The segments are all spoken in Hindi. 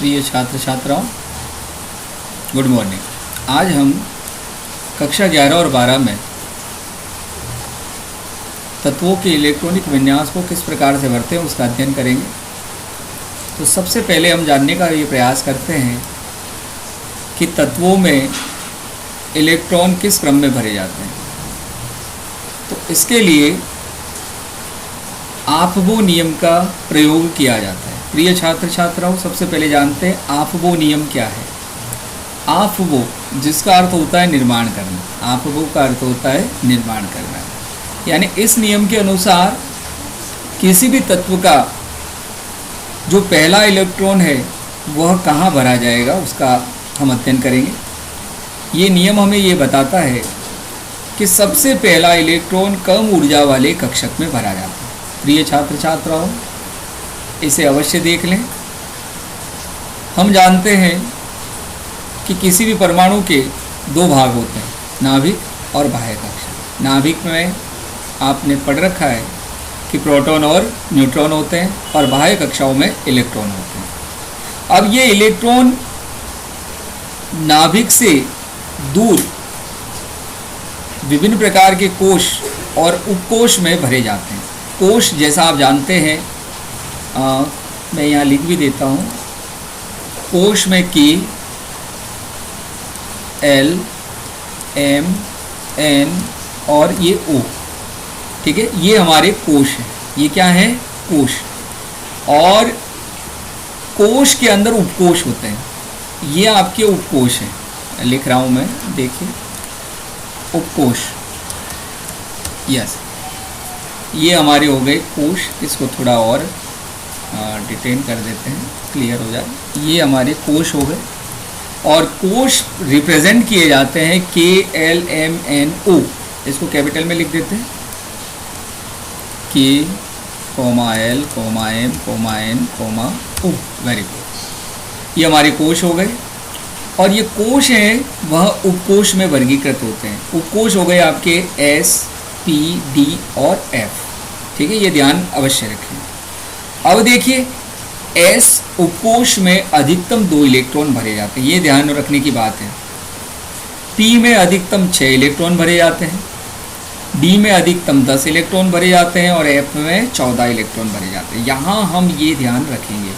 प्रिय छात्र छात्राओं, गुड मॉर्निंग। आज हम कक्षा 11 और 12 में तत्वों के इलेक्ट्रॉनिक विन्यास को किस प्रकार से भरते हैं उसका अध्ययन करेंगे। तो सबसे पहले हम जानने का ये प्रयास करते हैं कि तत्वों में इलेक्ट्रॉन किस क्रम में भरे जाते हैं। तो इसके लिए आफबो नियम का प्रयोग किया जाता है। प्रिय छात्र छात्राओं, सबसे पहले जानते हैं आफबो नियम क्या है। आफबो जिसका अर्थ होता है निर्माण करना, आफबो का अर्थ होता है निर्माण करना, यानी इस नियम के अनुसार किसी भी तत्व का जो पहला इलेक्ट्रॉन है वह कहाँ भरा जाएगा उसका हम अध्ययन करेंगे। ये नियम हमें ये बताता है कि सबसे पहला इलेक्ट्रॉन कम ऊर्जा वाले कक्षक में भरा जाता है। प्रिय छात्र छात्राओं, इसे अवश्य देख लें। हम जानते हैं कि किसी भी परमाणु के दो भाग होते हैं, नाभिक और बाह्य कक्षक। नाभिक में आपने पढ़ रखा है कि प्रोटॉन और न्यूट्रॉन होते हैं और बाह्य कक्षाओं में इलेक्ट्रॉन होते हैं। अब ये इलेक्ट्रॉन नाभिक से दूर विभिन्न प्रकार के कोश और उपकोश में भरे जाते हैं। कोश जैसा आप जानते हैं, मैं यहाँ लिख भी देता हूँ। कोश में K, L, M, N और ये O, ठीक है, ये हमारे कोश हैं। ये क्या है? कोश। और कोश के अंदर उपकोश होते हैं। ये आपके उपकोश हैं, लिख रहा हूँ मैं, देखिए उपकोश। यस, ये हमारे हो गए कोश। इसको थोड़ा और डिटेन कर देते हैं, क्लियर हो जाए। ये हमारे कोश हो गए और कोश रिप्रेजेंट किए जाते हैं K, L, M, N, O। इसको कैपिटल में लिख देते हैं, K, L, M, N, O। Very good. ये हमारे कोश हो गए और ये कोश हैं वह उपकोश में वर्गीकृत होते हैं। उपकोश हो गए आपके S, P, D और F, ठीक है, ये ध्यान अवश्य रखें। अब देखिए, S उपकोश में अधिकतम 2 इलेक्ट्रॉन भरे जाते हैं, ये ध्यान रखने की बात है। P में अधिकतम 6 इलेक्ट्रॉन भरे जाते हैं, D में अधिकतम 10 इलेक्ट्रॉन भरे जाते हैं और F में 14 इलेक्ट्रॉन भरे जाते हैं। यहाँ हम ये ध्यान रखेंगे।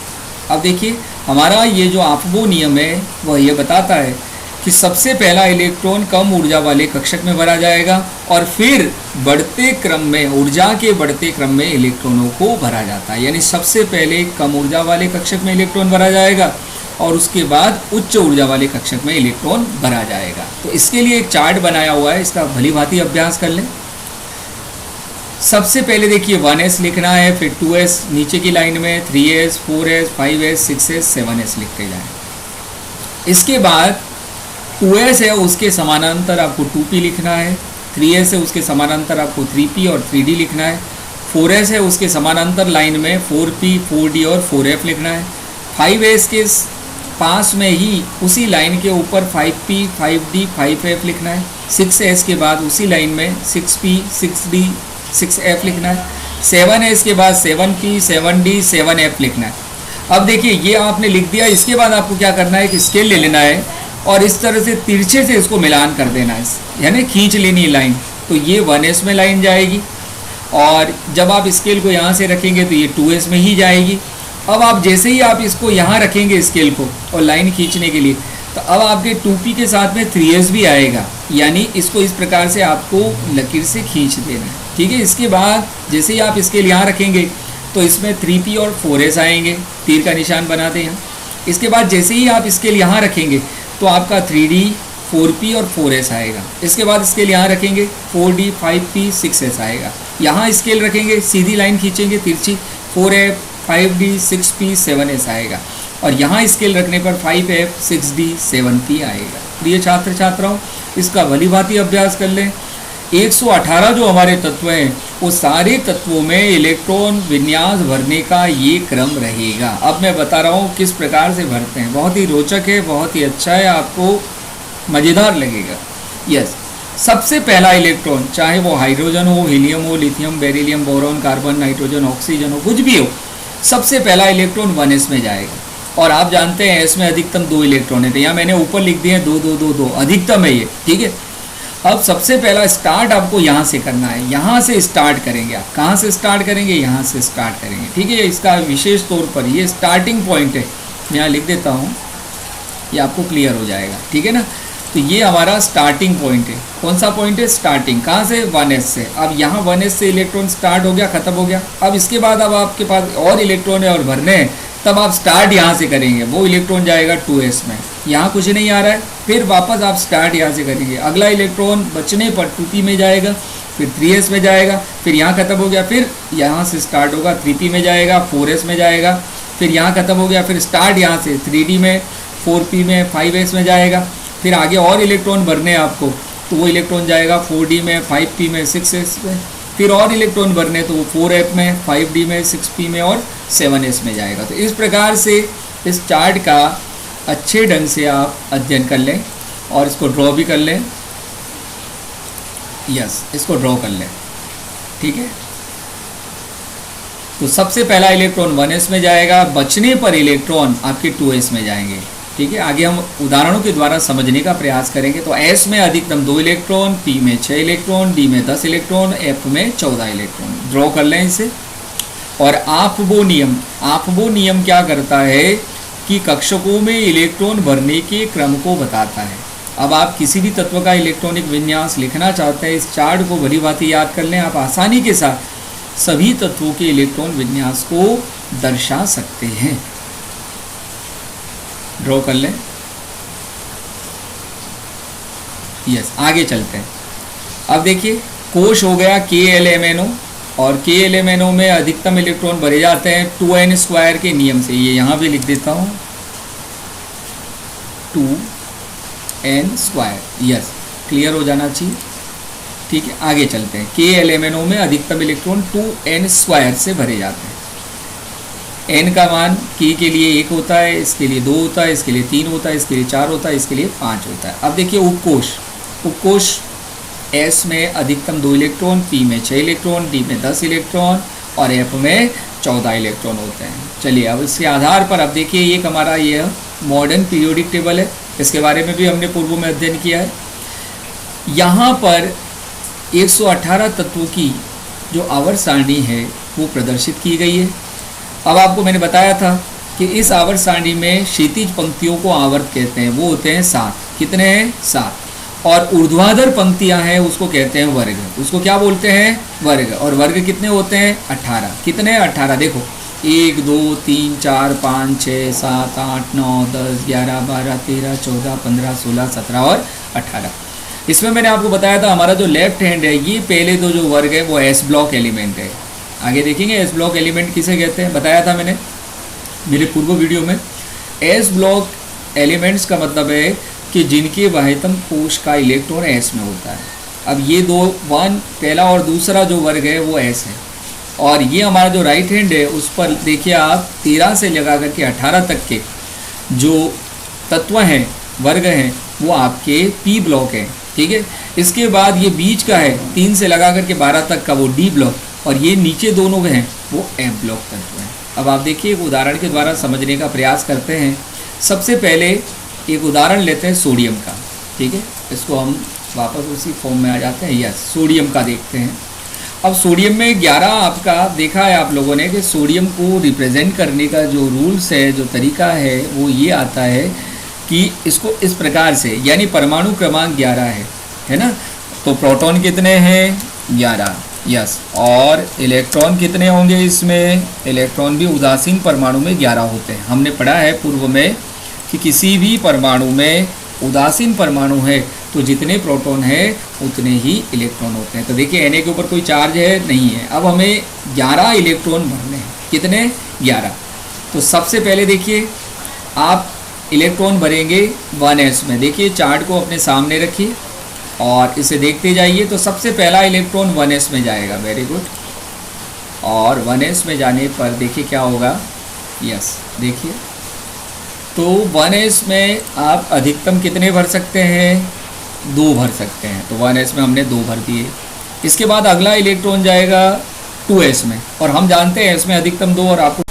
अब देखिए, हमारा ये जो आफबो नियम है वह ये बताता है कि सबसे पहला इलेक्ट्रॉन कम ऊर्जा वाले कक्षक में भरा जाएगा और फिर बढ़ते क्रम में, ऊर्जा के बढ़ते क्रम में इलेक्ट्रॉनों को भरा जाता है। यानी सबसे पहले कम ऊर्जा वाले कक्षक में इलेक्ट्रॉन भरा जाएगा और उसके बाद उच्च ऊर्जा वाले कक्षक में इलेक्ट्रॉन भरा जाएगा। तो इसके लिए एक चार्ट बनाया हुआ है, इसका भली भांति अभ्यास कर लें। सबसे पहले देखिए 1s लिखना है, फिर 2s नीचे की लाइन में, 3s, 4s, 5s, 6s, 7s लिखते जाएं। इसके बाद 2s है उसके समानांतर आपको 2p लिखना है, 3s है उसके समानांतर आपको 3p और 3d लिखना है, 4s है उसके समानांतर लाइन में 4p, 4d और 4f लिखना है, 5s के पास में ही उसी लाइन के ऊपर 5p, 5d, 5f लिखना है, 6s के बाद उसी लाइन में 6p, 6d, 6f लिखना है, 7s के बाद 7p, 7d, 7f लिखना है। अब देखिए, ये आपने लिख दिया। इसके बाद आपको क्या करना है कि स्केल ले लेना है और इस तरह से तिरछे से इसको मिलान कर देना है, यानी खींच लेनी लाइन। तो ये 1s में लाइन जाएगी और जब आप स्केल को यहाँ से रखेंगे तो ये 2s में ही जाएगी। अब आप जैसे ही आप इसको यहाँ रखेंगे स्केल को और लाइन खींचने के लिए, तो अब आपके 2p के साथ में 3s भी आएगा, यानी इसको इस प्रकार से आपको लकीर से खींच देना है, ठीक है। इसके बाद जैसे ही आप स्केल यहाँ रखेंगे तो इसमें 3p और 4s आएंगे, तीर का निशान बना दें यहाँ। इसके बाद जैसे ही आप स्केल यहाँ रखेंगे तो आपका 3d, 4p और 4s आएगा। इसके बाद स्केल यहाँ रखेंगे 4d, 5p, 6s आएगा। यहाँ स्केल रखेंगे, सीधी लाइन खींचेंगे तिरछी, 4f, 5d, 6p, 7s आएगा और यहाँ स्केल रखने पर 5f, 6d, 7p आएगा। प्रिय छात्र छात्राओं, इसका भली भांति अभ्यास कर लें। 118 जो हमारे तत्व हैं वो सारे तत्वों में इलेक्ट्रॉन विन्यास भरने का ये क्रम रहेगा। अब मैं बता रहा हूँ किस प्रकार से भरते हैं। बहुत ही रोचक है, बहुत ही अच्छा है, आपको मज़ेदार लगेगा। यस, सबसे पहला इलेक्ट्रॉन, चाहे वो हाइड्रोजन हो, हीलियम हो, lithium, beryllium, boron, carbon, nitrogen, oxygen हो, कुछ भी हो, सबसे पहला इलेक्ट्रॉन 1s में जाएगा। और आप जानते हैं इसमें अधिकतम 2 इलेक्ट्रॉन है, तो यहाँ मैंने ऊपर लिख दिए हैं 2 2 2 2, अधिकतम है ये, ठीक है। अब सबसे पहला स्टार्ट आपको यहाँ से करना है, यहाँ से स्टार्ट करेंगे आप। कहाँ से स्टार्ट करेंगे? यहाँ से स्टार्ट करेंगे, ठीक है। इसका विशेष तौर पर ये स्टार्टिंग पॉइंट है, मैं यहाँ लिख देता हूँ, ये आपको क्लियर हो जाएगा, ठीक है ना। तो ये हमारा स्टार्टिंग पॉइंट है। कौन सा पॉइंट है? स्टार्टिंग। कहाँ से? 1s से। अब यहाँ 1s से इलेक्ट्रॉन स्टार्ट हो गया, ख़त्म हो गया। अब इसके बाद अब आपके पास और इलेक्ट्रॉन है और भरने हैं, तब आप स्टार्ट यहाँ से करेंगे, वो इलेक्ट्रॉन जाएगा 2s में, यहाँ कुछ नहीं आ रहा है। फिर वापस आप स्टार्ट यहाँ से करेंगे, अगला इलेक्ट्रॉन बचने पर 2p में जाएगा, फिर 3s में जाएगा, फिर यहाँ ख़त्म हो गया, फिर यहाँ से स्टार्ट होगा 3p में जाएगा, 4s में जाएगा, फिर यहाँ ख़त्म हो गया, फिर स्टार्ट यहाँ से 3d में, 4p में, 5s में जाएगा। फिर आगे और इलेक्ट्रॉन भरने हैं आपको, तो वो इलेक्ट्रॉन जाएगा 4d में, 5p में, 6s में। फिर और इलेक्ट्रॉन भरने तो वो 4f में, 5d में, 6p में और 7s में जाएगा। तो इस प्रकार से इस चार्ट का अच्छे ढंग से आप अध्ययन कर लें और इसको ड्रॉ भी कर लें। यस, इसको ड्रॉ कर लें, ठीक है। तो सबसे पहला इलेक्ट्रॉन 1s में जाएगा, बचने पर इलेक्ट्रॉन आपके 2s में जाएंगे, ठीक है। आगे हम उदाहरणों के द्वारा समझने का प्रयास करेंगे। तो S में अधिकतम 2 इलेक्ट्रॉन, P में 6 इलेक्ट्रॉन, D में 10 इलेक्ट्रॉन, F में 14 इलेक्ट्रॉन। ड्रॉ कर लें इसे। और आपबो नियम क्या करता है कि कक्षकों में इलेक्ट्रॉन भरने के क्रम को बताता है। अब आप किसी भी तत्व का इलेक्ट्रॉनिक विन्यास लिखना चाहते हैं, इस चार्ट को भली भांति याद कर लें, आप आसानी के साथ सभी तत्वों के इलेक्ट्रॉन विन्यास को दर्शा सकते हैं। ड्रॉ कर लें। यस, आगे चलते हैं। अब देखिए, कोश हो गया KLMNO, और KLMNO में अधिकतम इलेक्ट्रॉन भरे जाते हैं 2n² के नियम से। ये यहाँ भी लिख देता हूँ, 2n²। यस, क्लियर हो जाना चाहिए, ठीक है। आगे चलते हैं। KLMNO में अधिकतम इलेक्ट्रॉन 2n² से भरे जाते हैं। n का मान K के लिए 1 होता है, इसके लिए 2 होता है, इसके लिए 3 होता है, इसके लिए 4 होता है, इसके लिए 5 होता है। अब देखिए उपकोश S में अधिकतम 2 इलेक्ट्रॉन, P में 6 इलेक्ट्रॉन, D में 10 इलेक्ट्रॉन और F में 14 इलेक्ट्रॉन होते हैं। चलिए, अब इसके आधार पर अब देखिए, एक हमारा ये मॉडर्न पीरियोडिक टेबल है, इसके बारे में भी हमने पूर्व में अध्ययन किया है। यहाँ पर 118 तत्वों की जो आवर्त सारणी है वो प्रदर्शित की गई है। अब आपको मैंने बताया था कि इस आवर्त सारणी में क्षैतिज पंक्तियों को आवर्त कहते हैं, वो होते हैं 7। कितने हैं? 7। और ऊर्ध्वाधर पंक्तियां हैं उसको कहते हैं वर्ग। उसको क्या बोलते हैं? वर्ग। और वर्ग कितने होते हैं? 18। कितने? 18। देखो, 1 2 3 4 5 6 7 8 9 10 11 12 13 14 15 16 17 और 18। इसमें मैंने आपको बताया था हमारा जो लेफ्ट हैंड है, ये पहले दो जो वर्ग है वो S ब्लॉक एलिमेंट है। आगे देखेंगे S ब्लॉक एलिमेंट किसे कहते हैं, बताया था मैंने मेरे पूर्व वीडियो में। S ब्लॉक एलिमेंट्स का मतलब है कि जिनके बाह्यतम कोश का इलेक्ट्रॉन S में होता है। अब ये दो, वन पहला और दूसरा जो वर्ग है वो S है, और ये हमारा जो राइट हैंड है उस पर देखिए आप 13 से लगा करके 18 तक के जो तत्व हैं, वर्ग हैं, वो आपके P ब्लॉक है, ठीक है। इसके बाद ये बीच का है 3 से लगा करके 12 तक का वो D ब्लॉक, और ये नीचे दोनों के हैं वो F ब्लॉक तत्व हैं। अब आप देखिए एक उदाहरण के द्वारा समझने का प्रयास करते हैं। सबसे पहले एक उदाहरण लेते हैं सोडियम का, ठीक है। इसको हम वापस उसी फॉर्म में आ जाते हैं। यस, सोडियम का देखते हैं। अब सोडियम में 11 आपका देखा है आप लोगों ने कि सोडियम को रिप्रेजेंट करने का जो रूल्स है, जो तरीका है, वो ये आता है कि इसको इस प्रकार से, यानी परमाणु क्रमांक 11 है ना। तो प्रोटॉन कितने हैं? 11। यस, और इलेक्ट्रॉन कितने होंगे इसमें? इलेक्ट्रॉन भी उदासीन परमाणु में 11 होते हैं। हमने पढ़ा है पूर्व में कि किसी भी परमाणु में उदासीन परमाणु है तो जितने प्रोटॉन है उतने ही इलेक्ट्रॉन होते हैं। तो देखिए Na के ऊपर कोई चार्ज है नहीं है। अब हमें 11 इलेक्ट्रॉन भरने हैं। कितने? 11। तो सबसे पहले देखिए आप इलेक्ट्रॉन भरेंगे 1s में। देखिए चार्ट को अपने सामने रखिए और इसे देखते जाइए। तो सबसे पहला इलेक्ट्रॉन 1s में जाएगा। Very good. और 1s में जाने पर देखिए क्या होगा। यस, देखिए तो 1s में आप अधिकतम कितने भर सकते हैं? 2 भर सकते हैं। तो 1s में हमने 2 भर दिए। इसके बाद अगला इलेक्ट्रॉन जाएगा 2s में, और हम जानते हैं इसमें अधिकतम 2, और आपको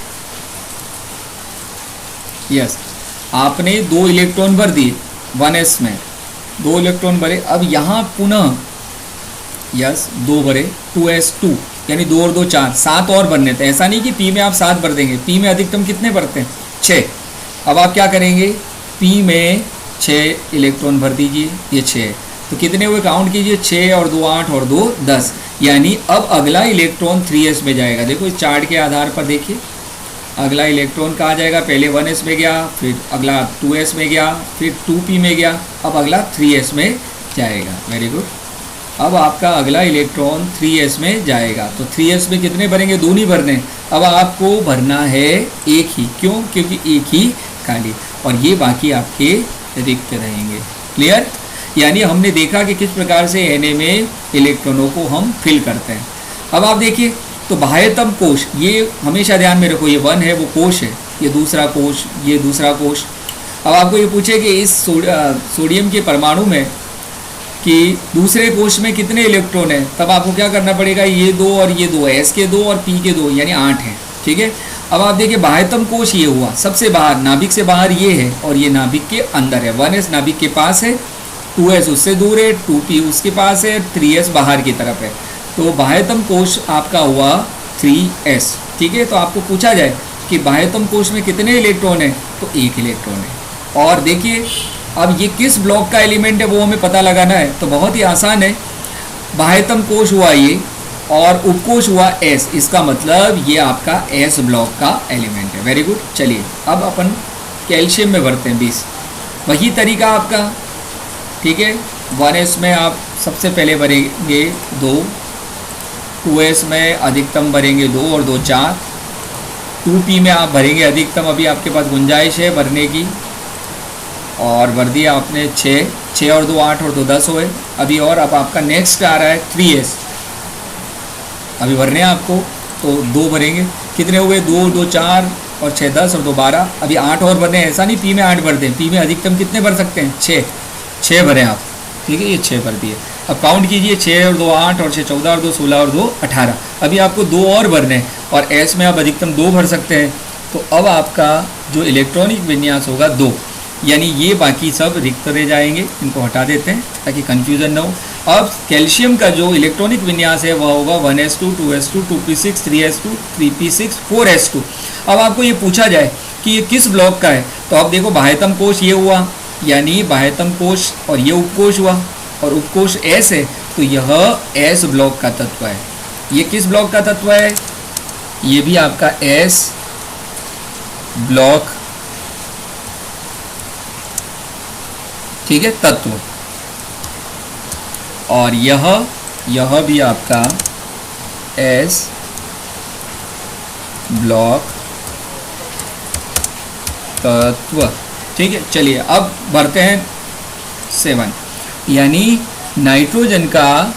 यस, आपने 2 इलेक्ट्रॉन भर दिए 1s में, 2 इलेक्ट्रॉन भरे। अब यहाँ पुनः यस 2 भरे 2s2, यानी 2 और 2 4, 7 और भरने थे। ऐसा नहीं कि पी में आप 7 भर देंगे, पी में अधिकतम कितने भरते हैं 6। अब आप क्या करेंगे, पी में 6 इलेक्ट्रॉन भर दीजिए, ये 6 है। तो कितने हुए काउंट कीजिए, 6 और 2 8 और 2 10, यानी अब अगला इलेक्ट्रॉन 3s में जाएगा। देखो इस चार्ट के आधार पर देखिए, अगला इलेक्ट्रॉन कहाँ जाएगा, पहले 1s में गया, फिर अगला 2s में गया, फिर 2p में गया, अब अगला 3s में जाएगा। Very good. अब आपका अगला इलेक्ट्रॉन 3s में जाएगा, तो 3s में कितने भरेंगे, 2 नहीं भरने। अब आपको भरना है 1 ही, क्यों, क्योंकि 1 ही खाली, और ये बाकी आपके रिक्त रहेंगे। क्लियर। यानी हमने देखा कि किस प्रकार से Na में इलेक्ट्रॉनों को हम फिल करते हैं। अब आप देखिए, तो बाह्यतम कोश, ये हमेशा ध्यान में रखो, ये 1 है वो कोश है, ये दूसरा कोश, ये दूसरा कोश। अब आपको ये पूछे कि इस सोडियम के परमाणु में कि दूसरे कोश में कितने इलेक्ट्रॉन है, तब आपको क्या करना पड़ेगा, ये 2 और ये 2, S के 2 और P के 2, यानी 8 है। ठीक है। अब आप देखिए बाह्यतम कोश ये हुआ सबसे बाहर, नाभिक से बाहर ये है, और ये नाभिक के अंदर है। 1s नाभिक के पास है, 2s उससे दूर है, 2p उसके पास है, 3s बाहर की तरफ है। तो बाह्यतम कोश आपका हुआ 3s। ठीक है। तो आपको पूछा जाए कि बाह्यतम कोश में कितने इलेक्ट्रॉन है, तो 1 इलेक्ट्रॉन है। और देखिए अब ये किस ब्लॉक का एलिमेंट है वो हमें पता लगाना है, तो बहुत ही आसान है। बाह्यतम कोश हुआ ये, और उपकोश हुआ S, इसका मतलब ये आपका S ब्लॉक का एलिमेंट है। Very good. चलिए अब अपन कैल्शियम में भरते हैं 20, वही तरीका आपका। ठीक है। 1s में आप सबसे पहले भरेंगे 2, 2s में अधिकतम भरेंगे 2 और 2 4, 2p में आप भरेंगे अधिकतम, अभी आपके पास गुंजाइश है भरने की, और भर दिया आपने 6, 6 और 2 8 और 2 10 हुए अभी। और अब आपका नेक्स्ट आ रहा है 3s, अभी भरने हैं आपको, तो 2 भरेंगे, कितने हुए 2 2 4 और 6 10 और 2 12, अभी 8 और भरने हैं। ऐसा नहीं पी में 8 भर दें, पी में अधिकतम कितने भर सकते हैं 6 भरें आप। ठीक है, ये 6 भर दिए। अब काउंट कीजिए, 6 और 2 8 और 6 14 और 2 16 और 2 18, अभी आपको 2 और भरने हैं, और S में आप अधिकतम 2 भर सकते हैं। तो अब आपका जो इलेक्ट्रॉनिक विन्यास होगा 2, यानी ये बाकी सब रिक्त रह जाएंगे, इनको हटा देते हैं ताकि कन्फ्यूज़न ना हो। अब कैल्शियम का जो इलेक्ट्रॉनिक विन्यास है वह होगा 1s2 2s2 2p6 3s2 3p6 4s2। अब आपको ये पूछा जाए कि ये किस ब्लॉक का है, तो आप देखो बाह्यतम कोश ये हुआ, यानी बाह्यतम कोश, और ये उपकोश हुआ, और उपकोश S है, तो यह S ब्लॉक का तत्व है। ये किस ब्लॉक का तत्व है, ये भी आपका S ब्लॉक, ठीक है, तत्व। और यह भी आपका S ब्लॉक तत्व। ठीक है। चलिए अब भरते हैं 7, यानी नाइट्रोजन का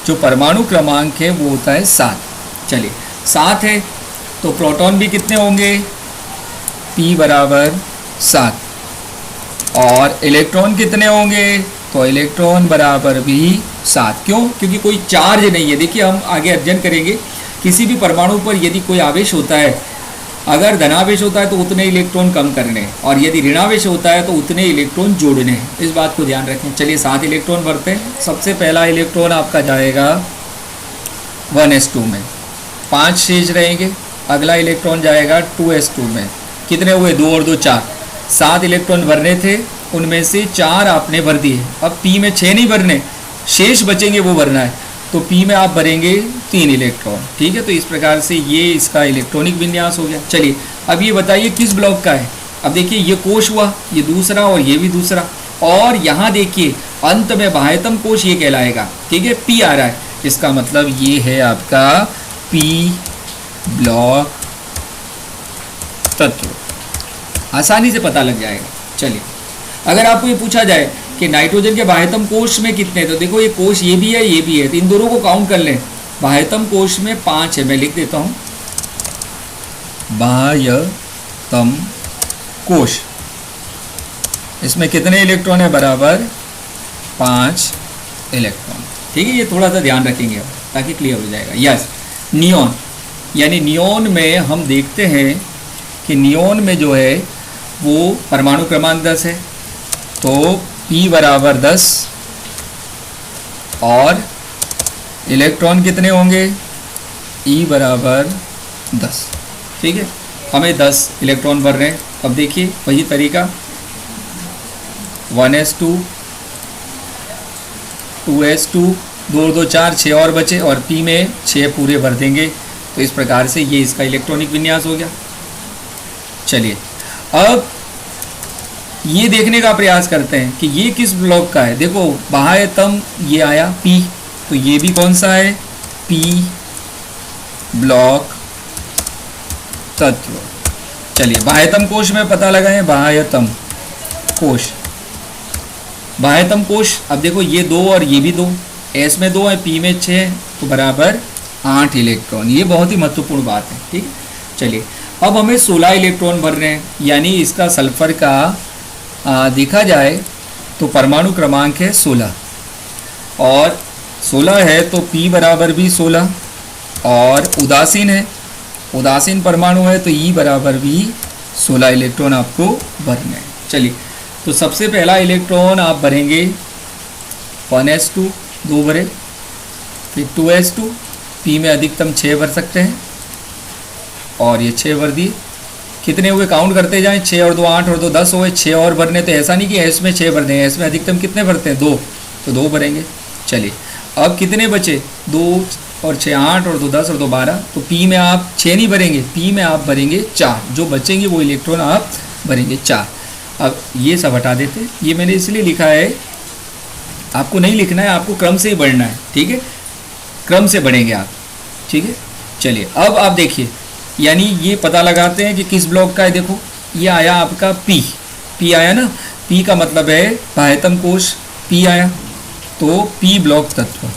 जो परमाणु क्रमांक है वो होता है 7। चलिए 7 है, तो प्रोटॉन भी कितने होंगे, P बराबर 7, और इलेक्ट्रॉन कितने होंगे, तो इलेक्ट्रॉन बराबर भी 7। क्यों, क्योंकि कोई चार्ज नहीं है। देखिए हम आगे अध्ययन करेंगे, किसी भी परमाणु पर यदि कोई आवेश होता है, अगर धनावेश होता है तो उतने इलेक्ट्रॉन कम करने, और यदि ऋणावेश होता है तो उतने इलेक्ट्रॉन जोड़ने, इस बात को ध्यान रखें। चलिए 7 इलेक्ट्रॉन भरते हैं। सबसे पहला इलेक्ट्रॉन आपका जाएगा 1s2 में, 5 शेष रहेंगे। अगला इलेक्ट्रॉन जाएगा 2s2 में, कितने हुए 2 और 2 4, 7 इलेक्ट्रॉन भरने थे, उनमें से 4 आपने भर दिए। अब P में 6 नहीं भरने, शेष बचेंगे वो भरना है, तो P में आप भरेंगे 3 इलेक्ट्रॉन। ठीक है। तो इस प्रकार से ये इसका इलेक्ट्रॉनिक विन्यास हो गया। चलिए अब ये बताइए किस ब्लॉक का है। अब देखिए ये कोश हुआ, ये दूसरा और ये भी दूसरा, और यहाँ देखिए अंत में बाह्यतम कोश ये कहलाएगा। ठीक है, P आ रहा है, इसका मतलब ये है आपका P ब्लॉक तत्व। आसानी से पता लग जाएगा। चलिए अगर आपको ये पूछा जाए कि नाइट्रोजन के बाह्यतम कोश में कितने, तो देखो ये कोश ये भी है ये भी है, तो इन दोनों को काउंट कर लें। बाह्यतम कोश में 5 है, मैं लिख देता हूँ, बाह्यतम कोश, इसमें कितने इलेक्ट्रॉन है, बराबर 5 इलेक्ट्रॉन। ठीक है, ये थोड़ा सा ध्यान रखेंगे अब ताकि क्लियर हो जाएगा। यस, नियॉन, यानी नियॉन में हम देखते हैं कि नियॉन में जो है वो परमाणु क्रमांक 10 है, तो P बराबर 10 और इलेक्ट्रॉन कितने होंगे, E बराबर 10। ठीक है, हमें 10 इलेक्ट्रॉन भर रहे हैं। अब देखिए वही तरीका, 1s2 2s2 2 2 4 6 और बचे और P में 6 पूरे भर देंगे। तो इस प्रकार से ये इसका इलेक्ट्रॉनिक विन्यास हो गया। चलिए अब ये देखने का प्रयास करते हैं कि ये किस ब्लॉक का है। देखो बाह्यतम ये आया P, तो ये भी कौन सा है, P ब्लॉक तत्व। चलिए बाह्यतम कोश में पता लगाएं, बाह्यतम कोश, बाह्यतम कोश। अब देखो ये 2 और ये भी 2, S में 2 है, P में 6 है, तो बराबर 8 इलेक्ट्रॉन। ये बहुत ही महत्वपूर्ण बात है। ठीक है, चलिए अब हमें 16 इलेक्ट्रॉन भर रहे हैं, यानी इसका सल्फर का देखा जाए तो परमाणु क्रमांक है 16 और 16 है तो P बराबर भी 16 और उदासीन है, उदासीन परमाणु है तो E बराबर भी 16 इलेक्ट्रॉन आपको भरने हैं। चलिए तो सबसे पहला इलेक्ट्रॉन आप भरेंगे 1s2 2 भरे, फिर 2s2 P में अधिकतम 6 भर सकते हैं और ये 6 भर दिए। कितने हुए काउंट करते जाएं, 6 और 2 8 और 2 10 हुए, 6 और भरने। तो ऐसा नहीं कि S में 6 भरने हैं, S में अधिकतम कितने भरते हैं 2, तो 2 भरेंगे। चलिए अब कितने बचे, 2 और 6 8 और 2 10 और 2 12, तो P में आप 6 नहीं भरेंगे, P में आप भरेंगे 4, जो बचेंगे वो इलेक्ट्रॉन आप भरेंगे 4। अब ये सब हटा देते, ये मैंने इसलिए लिखा है, आपको नहीं लिखना है, आपको क्रम से ही बढ़ना है। ठीक है, क्रम से बढ़ेंगे आप। ठीक है, चलिए अब आप देखिए, यानी ये पता लगाते हैं कि किस ब्लॉक का है। देखो ये आया आपका P आया ना, P का मतलब है बाह्यतम कोश, P आया तो P ब्लॉक तत्व,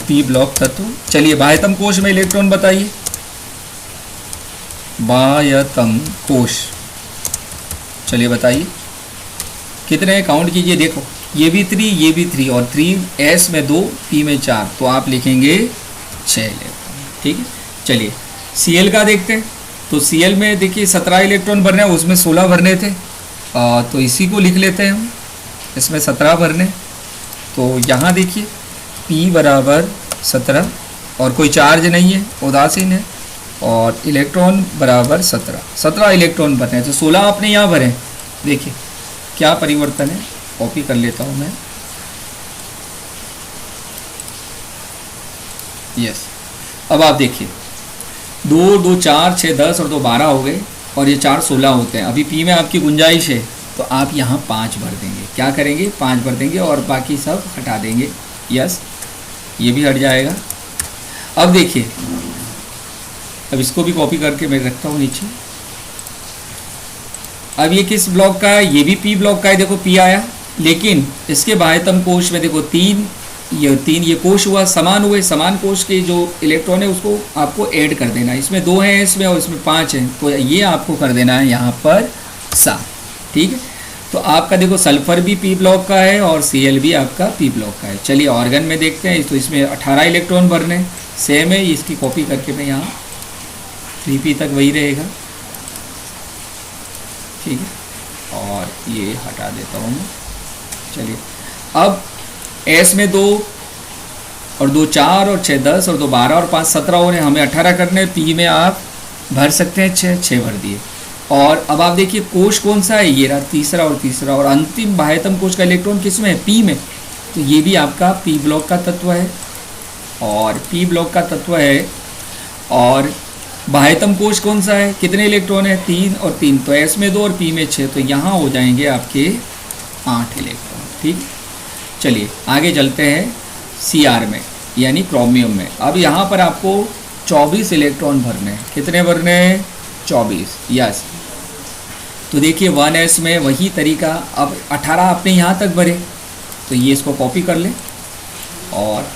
P ब्लॉक तत्व। चलिए बाह्यतम कोश में इलेक्ट्रॉन बताइए, बाह्यतम कोश, चलिए बताइए कितने, काउंट कीजिए। देखो ये भी 3 ये भी 3 और 3 S में 2 P में 4, तो आप लिखेंगे 6 इलेक्ट्रॉन। ठीक है, चलिए Cl का देखते हैं। तो Cl में देखिए 17 इलेक्ट्रॉन भरने हैं, उसमें 16 भरने थे, तो इसी को लिख लेते हैं हम, इसमें 17 भरने। तो यहाँ देखिए P बराबर 17 और कोई चार्ज नहीं है, उदासीन है, और इलेक्ट्रॉन बराबर 17 इलेक्ट्रॉन भरने हैं। तो 16 आपने यहाँ भरे, देखिए क्या परिवर्तन है, कॉपी कर लेता हूँ मैं। यस, अब आप देखिए 2 2 4 6 10 और 2 12 हो गए और ये 4 16 होते हैं। अभी P में आपकी गुंजाइश है तो आप यहाँ 5 भर देंगे। क्या करेंगे, 5 भर देंगे और बाकी सब हटा देंगे। यस, ये भी हट जाएगा। अब देखिए, अब इसको भी कॉपी करके मैं रखता हूँ नीचे। अब ये किस ब्लॉक का है, ये भी P ब्लॉक का है। देखो P आया, लेकिन इसके बाह्यतम कोश में देखो 3 ये कोश हुआ, समान हुए, समान कोश के जो इलेक्ट्रॉन है उसको आपको ऐड कर देना है। इसमें 2 हैं इसमें और इसमें 5 हैं, तो ये आपको कर देना है यहाँ पर 7। ठीक है, तो आपका देखो सल्फर भी P ब्लॉक का है और Cl भी आपका P ब्लॉक का है। चलिए ऑर्गन में देखते हैं। तो इसमें 18 इलेक्ट्रॉन भरने, सेम है, इसकी कॉपी करके मैं यहाँ 3P तक वही रहेगा। ठीक है, और ये हटा देता हूँ मैं। चलिए अब S में 2 और 2 4 और 6 10 और 2 12 और 5 17 हो रहे हैं, हमें 18 करने। P में आप भर सकते हैं 6 भर दिए। और अब आप देखिए कोश कौन सा है, ये रहा तीसरा और अंतिम बाह्यतम कोश का इलेक्ट्रॉन किस में है, P में, तो ये भी आपका P ब्लॉक का तत्व है और P ब्लॉक का तत्व है। और बाह्यतम कोश कौन सा है, कितने इलेक्ट्रॉन है, 3 और 3, तो S में 2 और P में 6, तो यहाँ हो जाएंगे आपके 8 इलेक्ट्रॉन। ठीक, चलिए आगे चलते हैं Cr में, यानी क्रोमियम में। अब यहाँ पर आपको 24 इलेक्ट्रॉन भरने हैं। कितने भरने हैं, 24। यस, तो देखिए 1s में वही तरीका। अब 18 आपने यहाँ तक भरे, तो ये इसको कॉपी कर ले और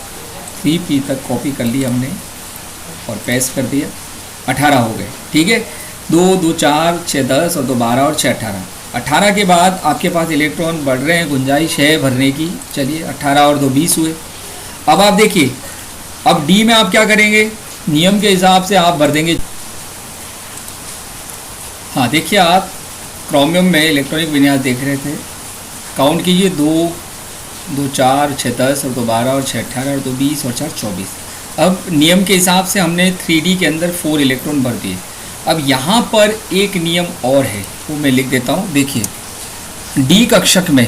3P तक कॉपी कर ली हमने और पेस्ट कर दिया, 18 हो गए। ठीक है, 2 2 4 6 10 और 2 12 और 6 18। 18 के बाद आपके पास इलेक्ट्रॉन बढ़ रहे हैं, गुंजाइश है भरने की। चलिए 18 और 2 20 हुए। अब आप देखिए, अब D में आप क्या करेंगे, नियम के हिसाब से आप भर देंगे हाँ देखिए, आप क्रोमियम में इलेक्ट्रॉनिक विन्यास देख रहे थे। काउंट कीजिए, 2 2 4 6 10 और 2 12 और 6 18 और 2 20 और 4 24। अब नियम के हिसाब से हमने 3D के अंदर 4 इलेक्ट्रॉन भर दिए। अब यहाँ पर एक नियम और है, वो मैं लिख देता हूँ। देखिए, डी कक्षक में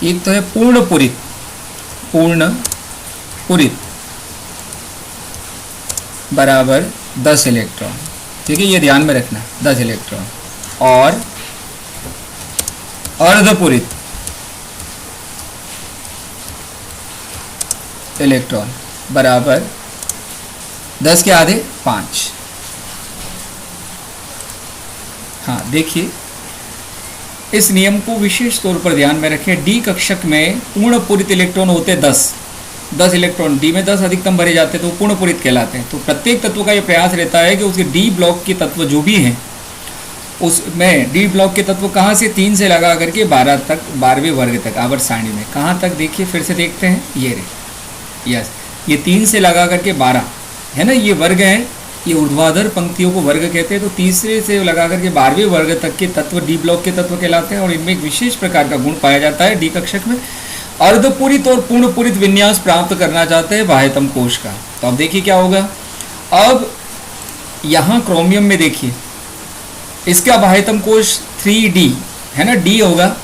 एक तो है पूर्ण पुरित बराबर 10 इलेक्ट्रॉन। ठीक है, ये ध्यान में रखना, 10 इलेक्ट्रॉन। और अर्धपुरित इलेक्ट्रॉन बराबर 10 के आधे 5। हाँ देखिए, इस नियम को विशेष तौर पर ध्यान में रखें। डी कक्षक में पूर्ण पुरित इलेक्ट्रॉन होते 10 इलेक्ट्रॉन डी में 10 अधिकतम भरे जाते हैं, तो पूर्ण पुरित कहलाते हैं। तो प्रत्येक तत्व का यह प्रयास रहता है कि उसके डी ब्लॉक के तत्व जो भी हैं, उसमें डी ब्लॉक के तत्व कहाँ से 3 से लगा करके 12 तक, 12वें वर्ग तक आवर्त सारणी में कहाँ तक, देखिए फिर से देखते हैं, ये रहे, यस, ये 3 से लगा करके 12 है ना, ये वर्ग हैं, ये ऊर्ध्वाधर पंक्तियों को वर्ग कहते हैं। तो तीसरे से लगा करके 12वें वर्ग तक के तत्व डी ब्लॉक के तत्व कहलाते हैं। और इनमें एक विशेष प्रकार का गुण पाया जाता है डी कक्षक में। अर्धपूरित और पूर्णपूरित विन्यास प्राप्त करना चाहते हैं बाह्यतम कोश का। तो अब देखिए क्या होगा। अब यहाँ क्रोमियम में देखिए, इसका बाह्यतम कोश 3D है ना, डी होगा,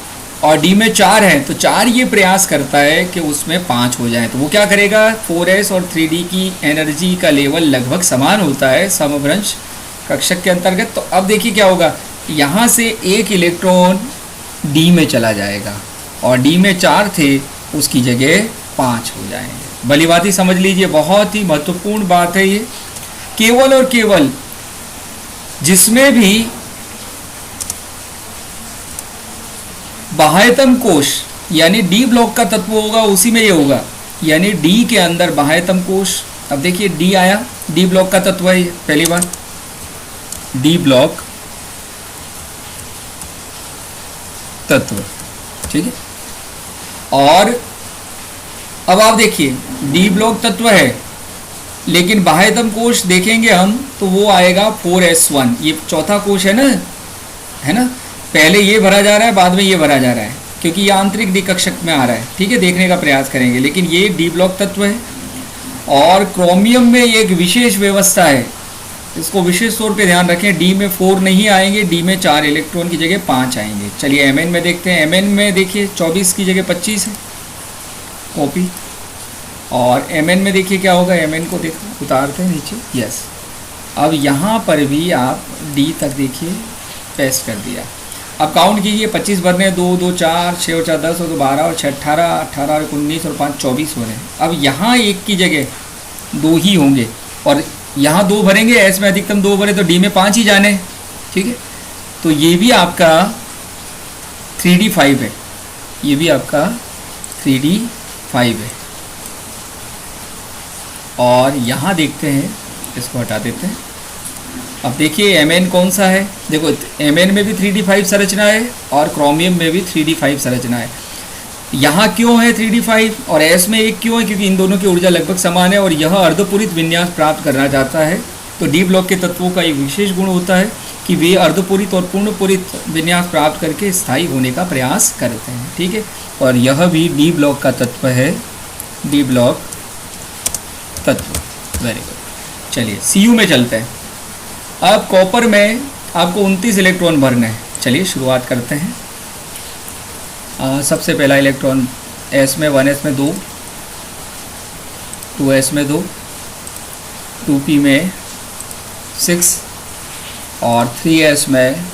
और डी में 4 है, तो 4 ये प्रयास करता है कि उसमें 5 हो जाए। तो वो क्या करेगा, 4s और 3D की एनर्जी का लेवल लगभग समान होता है समभ्रंश कक्षक के अंतर्गत। तो अब देखिए क्या होगा, यहाँ से एक इलेक्ट्रॉन डी में चला जाएगा, और डी में 4 थे, उसकी जगह 5 हो जाएंगे। भली बात ही समझ लीजिए, बहुत ही महत्वपूर्ण बात है ये। केवल और केवल जिसमें भी बाह्यतम कोश यानी डी ब्लॉक का तत्व होगा, उसी में ये होगा, यानी डी के अंदर बाह्यतम कोश। अब देखिए डी आया, डी ब्लॉक का तत्व है पहली बार, डी ब्लॉक तत्व, ठीक है। और अब आप देखिए डी ब्लॉक तत्व है, लेकिन बाह्यतम कोश देखेंगे हम तो वो आएगा 4s1, ये चौथा कोश है ना, पहले ये भरा जा रहा है, बाद में ये भरा जा रहा है, क्योंकि ये आंतरिक डी कक्षक में आ रहा है, ठीक है, देखने का प्रयास करेंगे। लेकिन ये डी ब्लॉक तत्व है। और क्रोमियम में एक विशेष व्यवस्था है, इसको विशेष तौर पे ध्यान रखें। डी में 4 नहीं आएंगे, डी में 4 इलेक्ट्रॉन की जगह 5 आएंगे। चलिए Mn में देखते हैं। Mn में देखिए 24 की जगह 25 है, कॉपी। और Mn में देखिए क्या होगा, Mn को देखो, उतारते हैं नीचे, यस। अब यहाँ पर भी आप डी तक देखिए पेस्ट कर दिया। अब काउंट कीजिए, 25 भरने हैं, 2 2 4 6 और 4 10 और 2 12 और 6 18 18 और 19 और 5 24 हो रहे हैं। अब यहाँ एक की जगह 2 ही होंगे, और यहाँ 2 भरेंगे, एस में अधिकतम 2 भरे तो डी में 5 ही जाने, ठीक है। तो ये भी आपका 3D5 है, ये भी आपका 3D5 है। और यहाँ देखते हैं, इसको हटा देते हैं। अब देखिए Mn कौन सा है, देखो Mn में भी 3D5 संरचना है और क्रोमियम में भी 3D5 संरचना है। यहाँ क्यों है 3D5 और S में एक क्यों है, क्योंकि इन दोनों की ऊर्जा लगभग समान है और यह अर्धपूरित विन्यास प्राप्त करना चाहता है। तो डी ब्लॉक के तत्वों का एक विशेष गुण होता है कि वे अर्धपूरित और पूर्णपूरित विन्यास प्राप्त करके स्थायी होने का प्रयास करते हैं, ठीक है। और यह भी डी ब्लॉक का तत्व है, डी ब्लॉक तत्व। Very good. चलिए Cu में चलते हैं। अब कॉपर में आपको 29 इलेक्ट्रॉन भरने हैं। चलिए शुरुआत करते हैं। सबसे पहला इलेक्ट्रॉन S में 1s में 2, 2s में 2, 2p में 6 और 3s में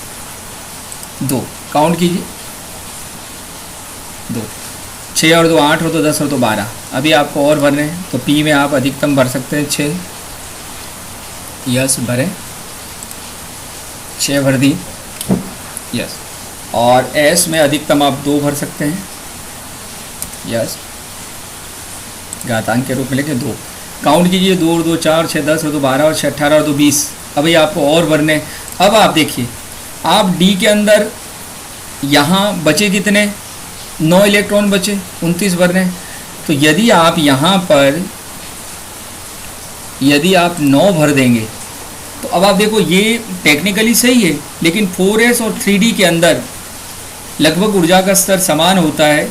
2। काउंट कीजिए, 2 6 और 2 8 और 2 10 और 2 12। अभी आपको और भरने हैं, तो p में आप अधिकतम भर सकते हैं 6, यस भरें, 6 भर दी, यस। और S में अधिकतम आप 2 भर सकते हैं, यस, घातांक के रूप में लेके 2। काउंट कीजिए, 2 और 2 4 6 10 और 2 12 और 6 18 और 2 20। अभी आपको और भरने। अब आप देखिए, आप D के अंदर यहाँ बचे कितने, 9 इलेक्ट्रॉन बचे, 29 भरने। तो यदि आप यहाँ पर यदि आप 9 भर देंगे तो अब आप देखो ये टेक्निकली सही है, लेकिन 4s और 3d के अंदर लगभग ऊर्जा का स्तर समान होता है।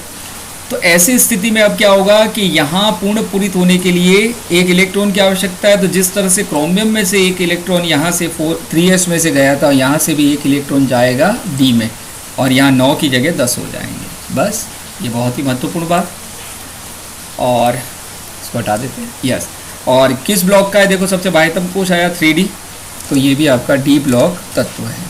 तो ऐसी स्थिति में अब क्या होगा कि यहाँ पूर्ण पूरित होने के लिए एक इलेक्ट्रॉन की आवश्यकता है। तो जिस तरह से क्रोमियम में से एक इलेक्ट्रॉन यहाँ से 3s में से गया था, यहाँ से भी एक इलेक्ट्रॉन जाएगा d में, और यहाँ 9 की जगह 10 हो जाएंगे। बस ये बहुत ही महत्वपूर्ण बात। और इसको हटा देते हैं। यस, और किस ब्लॉक का है, देखो सबसे बाह्यतम कोश आया 3d, तो ये भी आपका डी ब्लॉक तत्व है।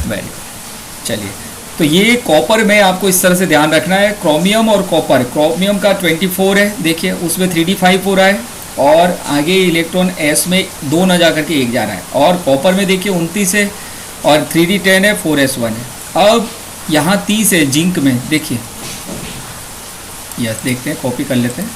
Very good. चलिए, तो ये कॉपर में आपको इस तरह से ध्यान रखना है। क्रोमियम और कॉपर, क्रोमियम का 24 है, देखिए उसमें 3d 5 हो रहा है, और आगे इलेक्ट्रॉन s में 2 न जा करके 1 जा रहा है, और कॉपर में देखिए 29 है, और 3d 10 है, 4s 1 है। अब यहाँ 30 है जिंक में, देखिए यस, देखते हैं, कॉपी कर लेते हैं।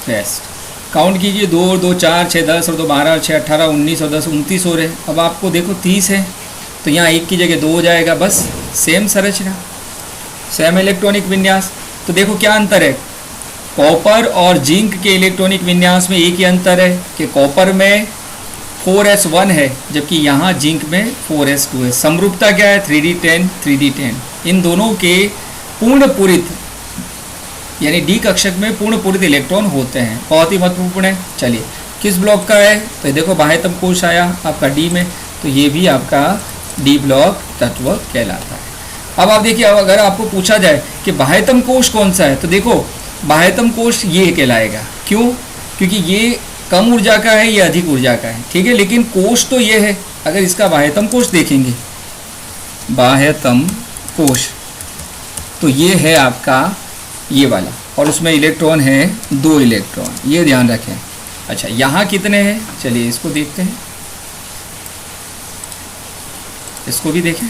बेस्ट, काउंट कीजिए, 2 और 2 4, 6 10 और 2 12, 6 18, 19 और 10 29 हो रहे हैं। अब आपको देखो 30 है, तो यहाँ 1 की जगह 2 हो जाएगा। बस सेम संरचना, सेम इलेक्ट्रॉनिक विन्यास। तो देखो क्या अंतर है, कॉपर और जिंक के इलेक्ट्रॉनिक विन्यास में एक ही अंतर है कि कॉपर में 4s1 है, जबकि यहाँ जिंक में 4s2 है। समरूपता क्या है, 3d 10 3d 10। इन दोनों के पूर्ण पूरित यानी डी कक्षक में पूर्ण पूरित इलेक्ट्रॉन होते हैं, बहुत ही महत्वपूर्ण है। चलिए, किस ब्लॉक का है, तो देखो बाह्यतम कोश आया आपका डी में, तो ये भी आपका डी ब्लॉक तत्व कहलाता है। अब आप देखिए, अब अगर आपको पूछा जाए कि बाह्यतम कोश कौन सा है, तो देखो बाह्यतम कोश ये कहलाएगा। क्यों? क्योंकि ये कम ऊर्जा का है, ये अधिक ऊर्जा का है, ठीक है, लेकिन कोश तो ये है। अगर इसका बाह्यतम कोश देखेंगे, बाह्यतम कोश, तो ये है आपका ये वाला, और उसमें इलेक्ट्रॉन है 2 इलेक्ट्रॉन, ये ध्यान रखें। अच्छा, यहाँ कितने हैं, चलिए इसको देखते हैं, इसको भी देखें,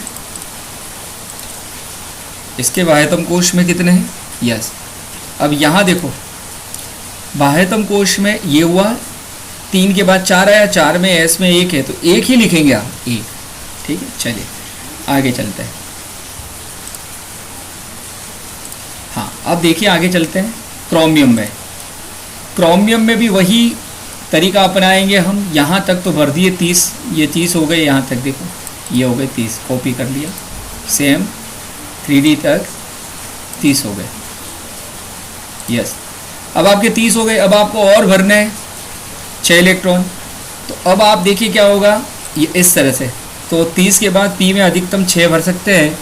इसके बाह्यतम कोश में कितने हैं। यस, अब यहाँ देखो बाह्यतम कोश में ये हुआ, 3 के बाद 4 आया, 4 में s में 1 है, तो 1 ही लिखेंगे आप, 1, ठीक है। चलिए आगे चलते हैं। हाँ, अब देखिए आगे चलते हैं। क्रोमियम में, क्रोमियम में भी वही तरीका अपनाएंगे हम। यहाँ तक तो भर दिए 30, ये 30 हो गए, यहाँ तक देखो ये हो गए 30, कॉपी कर लिया। सेम 3d तक 30 हो गए। यस, अब आपके 30 हो गए, अब आपको और भरने हैं 6 इलेक्ट्रॉन। तो अब आप देखिए क्या होगा, ये इस तरह से, तो 30 के बाद p में अधिकतम 6 भर सकते हैं,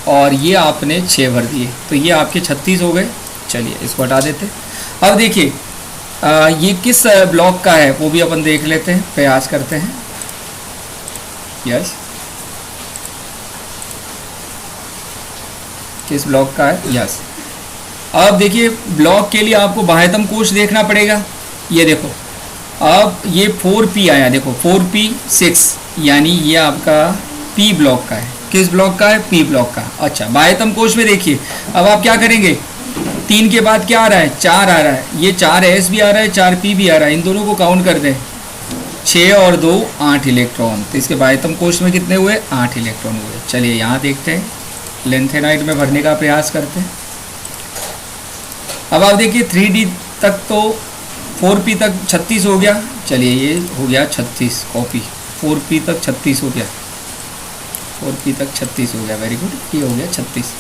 और ये आपने 6 भर दिए, तो ये आपके 36 हो गए। चलिए इसको हटा देते। अब देखिए ये किस ब्लॉक का है वो भी अपन देख लेते हैं, प्रयास करते हैं। यस, किस ब्लॉक का है। यस, अब देखिए ब्लॉक के लिए आपको बाह्यतम कोश देखना पड़ेगा। ये देखो, अब ये 4p आया, देखो 4p6, यानी ये आपका p ब्लॉक का है। किस ब्लॉक का है, p ब्लॉक का। अच्छा, बाह्यतम कोश में देखिए, अब आप क्या करेंगे, 3 के बाद क्या आ रहा है, 4 आ रहा है, ये 4s भी आ रहा है, 4p भी आ रहा है, इन दोनों को काउंट कर दें, 6 और 2 8 इलेक्ट्रॉन। तो इसके बाह्यतम कोश में कितने हुए, 8 इलेक्ट्रॉन हुए। चलिए यहाँ देखते हैं, लेंथेनाइड में भरने का प्रयास करते हैं। अब आप देखिए 3d तक तो 4p तक 36 हो गया। चलिए ये हो गया 36, कॉपी, 4p तक 36 हो गया, 4p तक 36 हो गया। वेरी गुड, ये हो गया 36।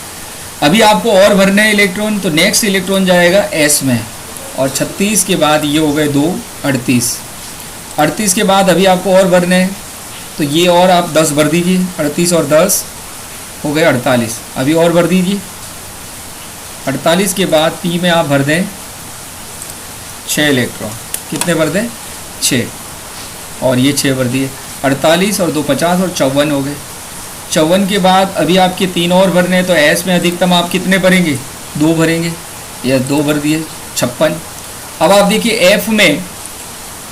अभी आपको और भरने हैं इलेक्ट्रॉन, तो नेक्स्ट इलेक्ट्रॉन जाएगा s में, और 36 के बाद ये हो गए 2 38, 38 के बाद अभी आपको और भरने हैं, तो ये और आप 10 भर दीजिए, 38 और 10 हो गए 48। अभी और भर दीजिए, 48 के बाद p में आप भर दें 6 इलेक्ट्रॉन। कितने भर दें, 6, और ये 6 भर दिए, 48 और 2 50 और 54 हो गए। 54 के बाद अभी आपके 3 और भरने हैं, तो s में अधिकतम आप कितने भरेंगे, 2 भरेंगे, या 2 भर दिए, 56। अब आप देखिए f में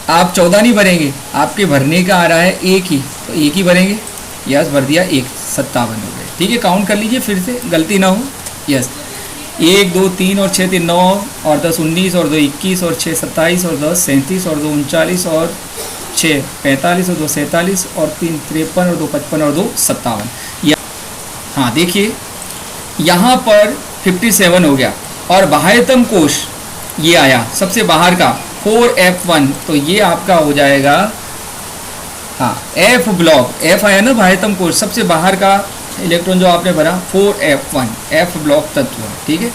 आप 14 नहीं भरेंगे, आपके भरने का आ रहा है 1 ही, तो 1 ही भरेंगे। यस, भर दिया 1, 57 हो गए। ठीक है, काउंट कर लीजिए फिर से, गलती ना हो। यस, 1 2 3 और 6 3 9 और 10 19 और 2 21 और 6 27 और 10 37 और 2 39 और 6 45 और 2 47 और 3 53 और 2 55 और 2 57। या हाँ देखिए, यहाँ पर 57 हो गया, और बाह्यतम कोश ये आया सबसे बाहर का 4f1, तो ये आपका हो जाएगा, हाँ एफ ब्लॉक, एफ आया ना बाह्यतम कोश, सबसे बाहर का इलेक्ट्रॉन जो आपने भरा 4f1, एफ ब्लॉक तत्व, ठीक है।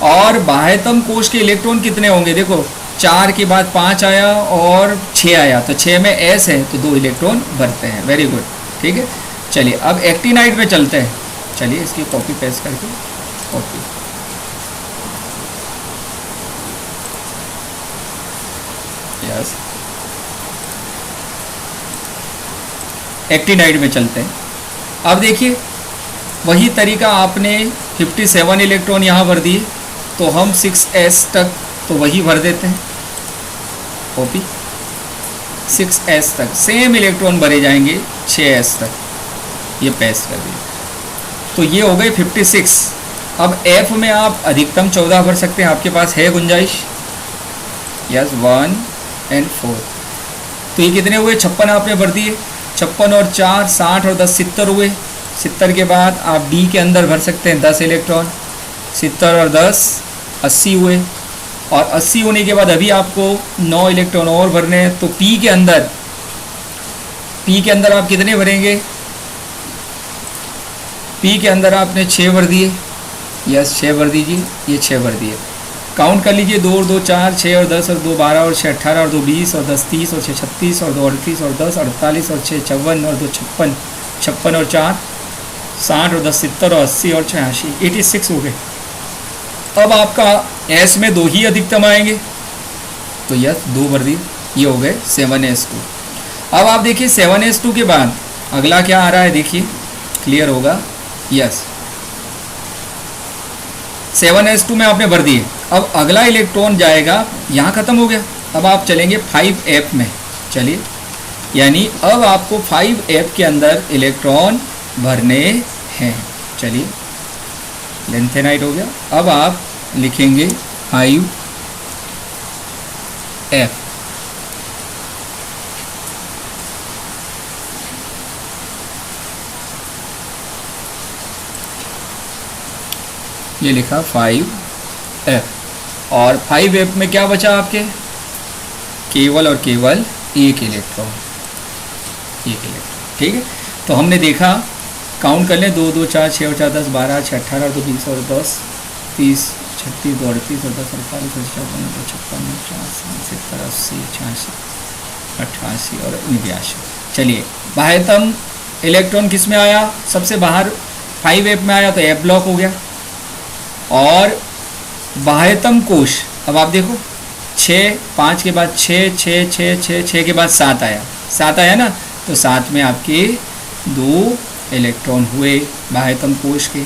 और बाह्यतम कोश के इलेक्ट्रॉन कितने होंगे, देखो 4 के बाद 5 आया और 6 आया, तो 6 में एस है तो 2 इलेक्ट्रॉन भरते हैं, वेरी गुड, ठीक है। चलिए अब एक्टिनाइड में चलते हैं, चलिए इसकी कॉपी पेस्ट करके कॉपी, यस एक्टिनाइड में चलते हैं। अब देखिए वही तरीका, आपने 57 इलेक्ट्रॉन यहाँ भर दिए, तो हम 6s तक तो वही भर देते हैं, कॉपी 6s तक सेम इलेक्ट्रॉन भरे जाएंगे 6s तक, ये पेस्ट कर दिए, तो ये हो गए 56। अब f में आप अधिकतम 14 भर सकते हैं, आपके पास है गुंजाइश, यस 1 और 4, तो ये कितने हुए 56 आपने भर दिए, 56 और 4 60 और 10 70 हुए। 70 के बाद आप D के अंदर भर सकते हैं 10 इलेक्ट्रॉन, 70 और 10 80 हुए, और 80 होने के बाद अभी आपको 9 इलेक्ट्रॉन और भरने हैं, तो P के अंदर आप कितने भरेंगे, P के अंदर आपने 6 भर दिए, यस 6 भर दीजिए, ये 6 भर दिए, काउंट कर लीजिए 2 और 2 4, 6 और 10 और 2 12 और 6 18 और 2 20 और 10 30 और 6 36 और 2 38 और 10 48 और 6 54 और 2 56, 56 और 4 60 और 10 70 और 80 और 86 86 हो गए। अब आपका S में 2 ही अधिकतम आएंगे, तो यस 2 भर दिए, ये हो गए 7s2। अब आप देखिए 7s2 के बाद अगला क्या आ रहा है, देखिए क्लियर होगा, यस 7s2 में आपने भर दिए। अब अगला इलेक्ट्रॉन जाएगा, यहाँ ख़त्म हो गया, अब आप चलेंगे 5f में, चलिए यानी अब आपको 5f के अंदर इलेक्ट्रॉन भरने हैं, चलिए लेंथेनाइड हो गया। अब आप लिखेंगे 5f, ये लिखा 5f, और 5f में क्या बचा आपके, केवल और केवल एक इलेक्ट्रॉन, ठीक है। तो हमने देखा, काउंट कर लें 2 2 4 6 और 4 10 12 6 18 और 2 20 और 10 30 36 2 38 और 10 48 और 56 56 70 80 86 88 और 89। चलिए बाह्यतम इलेक्ट्रॉन किस में आया, सबसे बाहर 5f में आया, तो f ब्लॉक हो गया। और बाह्यतम कोश, अब आप देखो 6 5 के बाद 6 6 6 6 6 के बाद 7 आया, 7 आया ना, तो 7 में आपके 2 इलेक्ट्रॉन हुए बाह्यतम कोश के,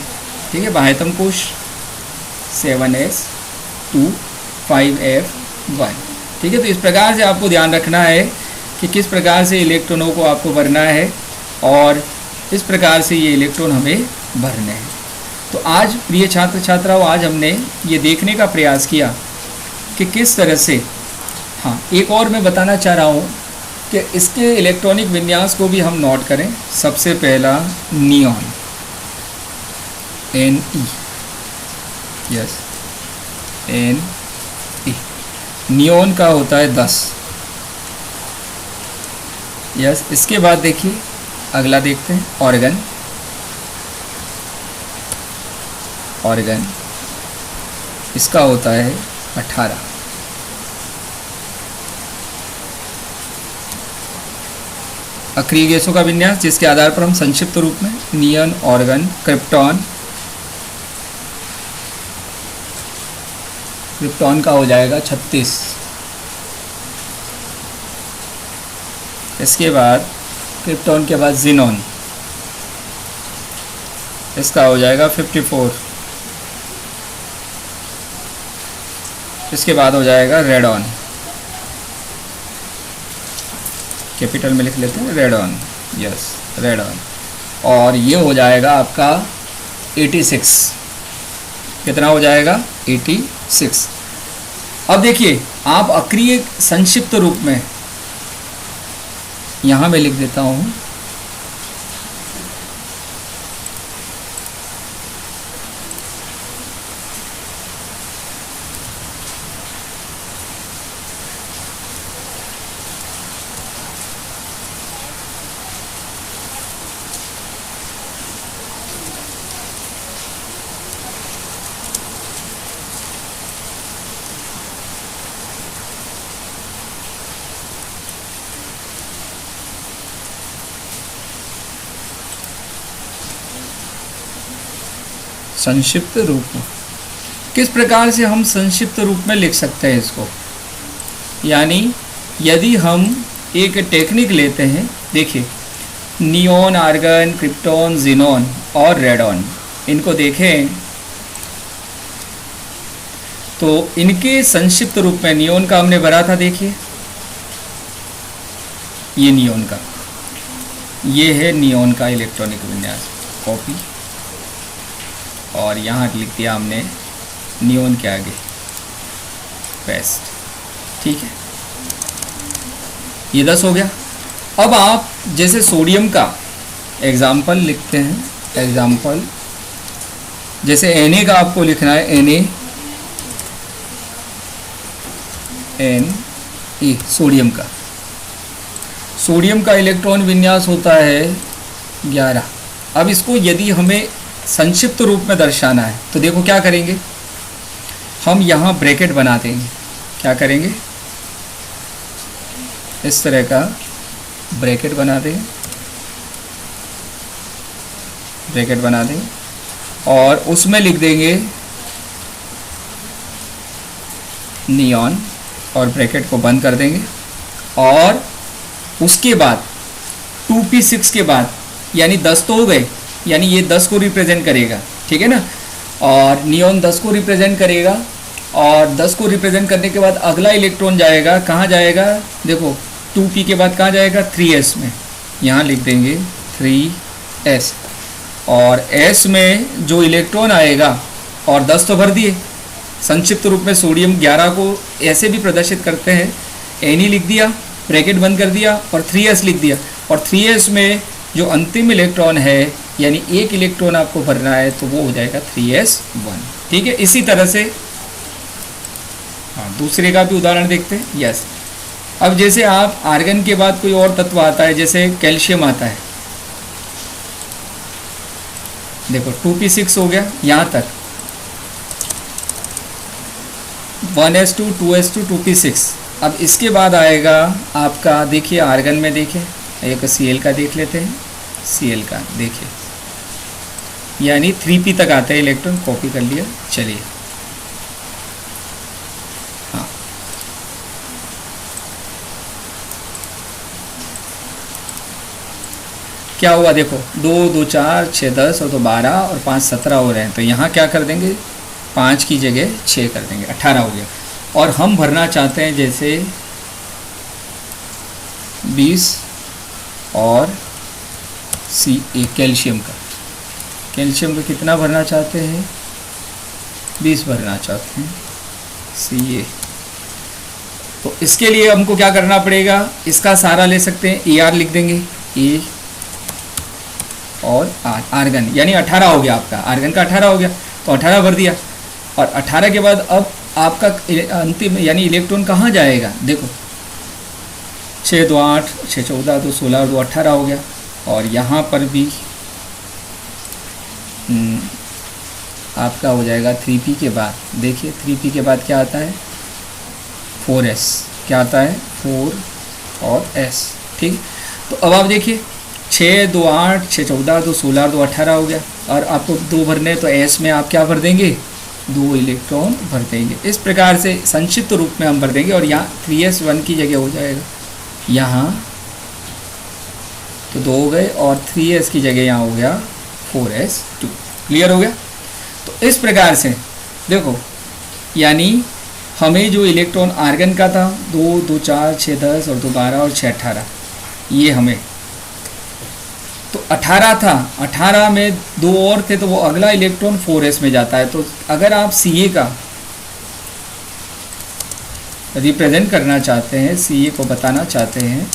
ठीक है। बाह्यतम कोश 7s2 5f1, ठीक है। तो इस प्रकार से आपको ध्यान रखना है कि किस प्रकार से इलेक्ट्रॉनों को आपको भरना है, और इस प्रकार से ये इलेक्ट्रॉन हमें भरने हैं। तो आज प्रिय छात्र छात्राओं, आज हमने ये देखने का प्रयास किया कि किस तरह से, हाँ एक और मैं बताना चाह रहा हूँ कि इसके इलेक्ट्रॉनिक विन्यास को भी हम नोट करें। सबसे पहला neon, Ne, yes Ne, neon का होता है 10, यस। इसके बाद देखिए अगला देखते हैं, ऑर्गन, ऑर्गन इसका होता है 18। अक्रिय गैसों का विन्यास जिसके आधार पर हम संक्षिप्त रूप में नियन, ऑर्गन, क्रिप्टॉन, क्रिप्टॉन का हो जाएगा 36। इसके बाद क्रिप्टॉन के बाद जिनॉन, इसका हो जाएगा 54। इसके बाद हो जाएगा रेडॉन, कैपिटल में लिख लेते हैं रेडॉन, यस रेडॉन, और ये हो जाएगा आपका 86। कितना हो जाएगा 86। अब देखिए आप अक्रिय संक्षिप्त रूप में यहाँ मैं लिख देता हूँ, संक्षिप्त रूप में। किस प्रकार से हम संक्षिप्त रूप में लिख सकते हैं इसको, यानी यदि हम एक टेक्निक लेते हैं, देखिए नियॉन, आर्गन, क्रिप्टॉन, ज़ीनॉन और रेडॉन, इनको देखें तो इनके संक्षिप्त रूप में नियॉन का हमने भरा था, देखिए ये नियॉन का, ये है नियॉन का इलेक्ट्रॉनिक विन्यास, कॉपी, और यहाँ लिख दिया हमने नियॉन के आगे पेस्ट, ठीक है, ये 10 हो गया। अब आप जैसे सोडियम का एग्जाम्पल लिखते हैं, एग्जाम्पल जैसे Na का आपको लिखना है, Na सोडियम का, सोडियम का इलेक्ट्रॉन विन्यास होता है 11। अब इसको यदि हमें संक्षिप्त रूप में दर्शाना है तो देखो क्या करेंगे, हम यहाँ ब्रैकेट बना देंगे, क्या करेंगे, इस तरह का ब्रैकेट बना दें, ब्रैकेट बना दें और उसमें लिख देंगे नियॉन और ब्रैकेट को बंद कर देंगे, और उसके बाद 2p6 के बाद, यानी 10 तो हो गए, यानी ये 10 को रिप्रेजेंट करेगा, ठीक है ना, और नियॉन 10 को रिप्रेजेंट करेगा, और 10 को रिप्रेजेंट करने के बाद अगला इलेक्ट्रॉन जाएगा, कहाँ जाएगा, देखो 2p के बाद कहाँ जाएगा, 3s में, यहाँ लिख देंगे 3s, और s में जो इलेक्ट्रॉन आएगा, और 10 तो भर दिए, संक्षिप्त रूप में सोडियम 11 को ऐसे भी प्रदर्शित करते हैं, Na लिख दिया, ब्रैकेट बंद कर दिया और 3s लिख दिया, और 3s में जो अंतिम इलेक्ट्रॉन है, यानी एक इलेक्ट्रॉन आपको भरना है, तो वो हो जाएगा 3s1, ठीक है। इसी तरह से हाँ, दूसरे का भी उदाहरण देखते हैं, यस। अब जैसे आप आर्गन के बाद कोई और तत्व आता है, जैसे कैल्शियम आता है, देखो 2p6 हो गया यहाँ तक, 1s2, 2s2, 2p6। अब इसके बाद आएगा आपका, देखिए आर्गन में देखिए, एक Cl का देख लेते हैं, Cl का देखिए, यानी 3p तक आता है इलेक्ट्रॉन, कॉपी कर लिया, चलिए हाँ, क्या हुआ देखो, 2 2 4 6 10 और 2 12 और 5 17 हो रहे हैं, तो यहाँ क्या कर देंगे, 5 की जगह 6 कर देंगे, 18 हो गया। और हम भरना चाहते हैं जैसे 20 और Ca कैल्शियम का, कैल्शियम का कितना भरना चाहते हैं, 20 भरना चाहते हैं Ca। तो इसके लिए हमको क्या करना पड़ेगा, इसका सहारा ले सकते हैं, Ar लिख देंगे, A और R, आर्गन, यानी 18 हो गया आपका, आर्गन का 18 हो गया, तो 18 भर दिया, और 18 के बाद अब आपका अंतिम यानी इलेक्ट्रॉन कहाँ जाएगा, देखो 6 2 8, 6 14, 2 16 और 2 18 हो गया, और यहाँ पर भी आपका हो जाएगा 3p के बाद, देखिए 3p के बाद क्या आता है, 4s, क्या आता है 4 और s, ठीक। तो अब आप देखिए 6 2 8, 6 14, 2 16 और 2 18 हो गया, और आपको 2 भरने, तो s में आप क्या भर देंगे, 2 इलेक्ट्रॉन भर देंगे। इस प्रकार से संक्षिप्त रूप में हम भर देंगे, और यहाँ 3s1 की जगह हो जाएगा, यहाँ तो 2 हो गए, और 3s की जगह यहाँ हो गया 4s2, क्लियर हो गया। तो इस प्रकार से देखो, यानी हमें जो इलेक्ट्रॉन आर्गन का था 2 2 4 6 10 और 2 12 और 6 18, ये हमें तो 18 था, 18 में 2 और थे, तो वो अगला इलेक्ट्रॉन 4s में जाता है। तो अगर आप Ca का रिप्रेजेंट करना चाहते हैं, Ca को बताना चाहते हैं,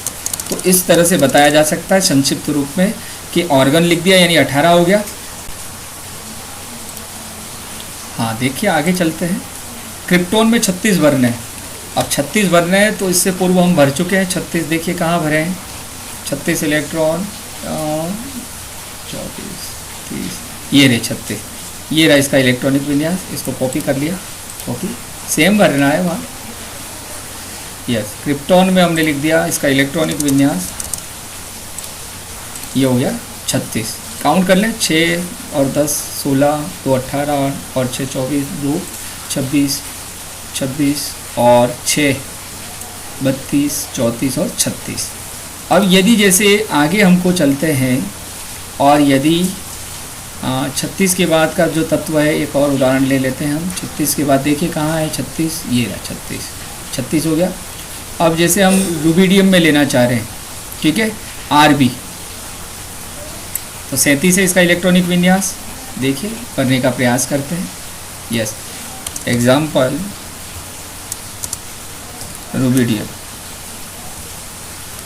तो इस तरह से बताया जा सकता है संक्षिप्त रूप में कि ऑर्गन लिख दिया, यानी 18 हो गया। हाँ देखिए आगे चलते हैं, क्रिप्टॉन में 36 भरने हैं। अब 36 भरने हैं, तो इससे पूर्व हम भर चुके हैं 36, देखिए कहाँ भरे हैं, 36 इलेक्ट्रॉन, 34 30, ये रहे 36, ये रहा इसका इलेक्ट्रॉनिक विन्यास, इसको कॉपी कर लिया, कॉपी, सेम भरना है वहाँ, यस। क्रिप्टॉन में हमने लिख दिया इसका इलेक्ट्रॉनिक विन्यास, ये हो गया 36, काउंट कर लें, 6 और 10 16, 2 18 और 6 24, 2 26, 26 और 6 32, 34 और 36। अब यदि जैसे आगे हमको चलते हैं और यदि 36 के बाद का जो तत्व है, एक और उदाहरण ले लेते हैं हम। 36 के बाद देखिए कहाँ है 36, ये रहा 36, 36 हो गया। अब जैसे हम रूबिडियम में लेना चाह रहे हैं, ठीक है, Rb, तो 37 है इसका इलेक्ट्रॉनिक विन्यास। देखिए करने का प्रयास करते हैं। यस, एग्जाम्पल रूबिडियम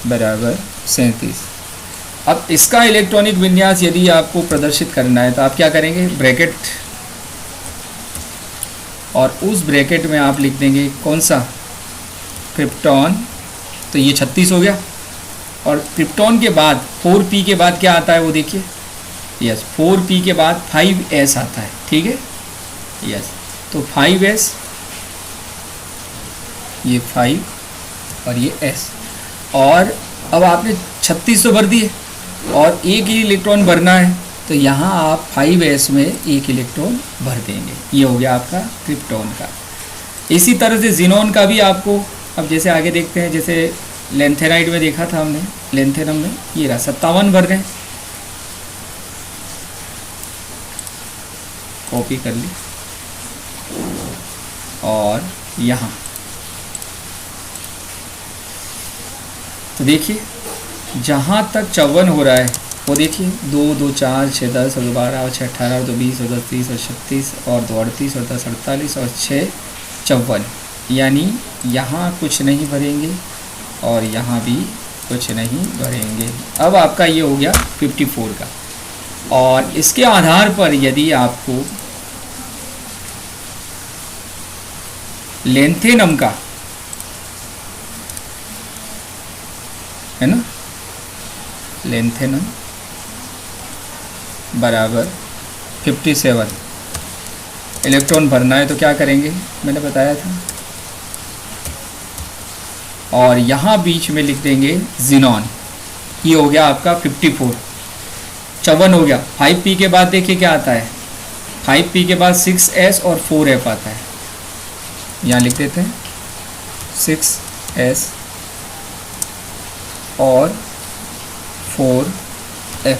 बराबर 37। अब इसका इलेक्ट्रॉनिक विन्यास यदि आपको प्रदर्शित करना है तो आप क्या करेंगे, ब्रैकेट, और उस ब्रैकेट में आप लिख देंगे कौन सा, क्रिप्टॉन। तो ये 36 हो गया। और क्रिप्टॉन के बाद 4p के बाद क्या आता है वो देखिए। यस, 4p के बाद 5s आता है, ठीक है। यस, तो 5s, ये 5 और ये s। और अब आपने 36 तो भर दिए और एक ही इलेक्ट्रॉन भरना है, तो यहाँ आप 5s में एक इलेक्ट्रॉन भर देंगे। ये हो गया आपका क्रिप्टॉन का। इसी तरह से जिनॉन का भी आपको, अब जैसे आगे देखते हैं, जैसे लेंथेनाइड में देखा था हमने, लेंथेनम में ये रहा 57 भर रहे हैं, कॉपी कर ली। और यहाँ तो देखिए जहाँ तक 54 हो रहा है वो देखिए 2 2 4 6 10 और 12 और 6 18 और 2 20 और 10 30 और 36 और 2 38 और 10 48 और 6 54, यानी यहाँ कुछ नहीं भरेंगे और यहाँ भी कुछ नहीं भरेंगे। अब आपका ये हो गया 54 का। और इसके आधार पर यदि आपको लेंथेनम का, है ना, लेंथेनम बराबर 57 इलेक्ट्रॉन भरना है तो क्या करेंगे, मैंने बताया था। और यहाँ बीच में लिख देंगे जिनॉन। ये हो गया आपका 54, 54 हो गया। 5p के बाद देखिए क्या आता है, 5p के बाद 6s और 4f आता है। यहाँ लिख देते हैं 6s और 4f,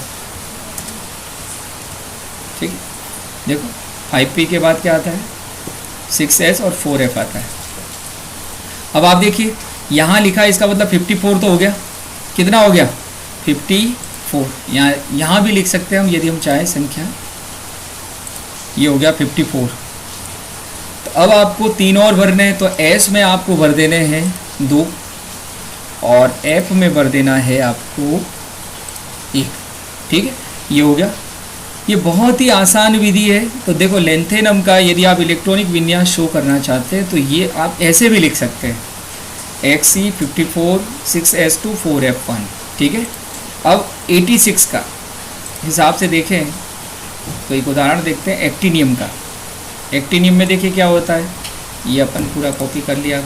ठीक है। देखो 5p के बाद क्या आता है, 6s और 4f आता है। अब आप देखिए यहाँ लिखा है, इसका मतलब 54 तो हो गया। कितना हो गया, 54। यहाँ भी लिख सकते हैं हम यदि हम चाहें संख्या। ये हो गया 54। तो अब आपको 3 और भरने हैं, तो s में आपको भर देने हैं 2 और f में भर देना है आपको 1, ठीक है। ये हो गया। ये बहुत ही आसान विधि है। तो देखो लेंथेनम का यदि आप इलेक्ट्रॉनिक विन्यास शो करना चाहते हैं तो ये आप ऐसे भी लिख सकते हैं, Xe 54 6s2 4f1, ठीक है। अब 86 का हिसाब से देखें तो एक उदाहरण देखते हैं एक्टिनियम का। एक्टिनियम में देखिए क्या होता है, ये अपन पूरा कॉपी कर लिया।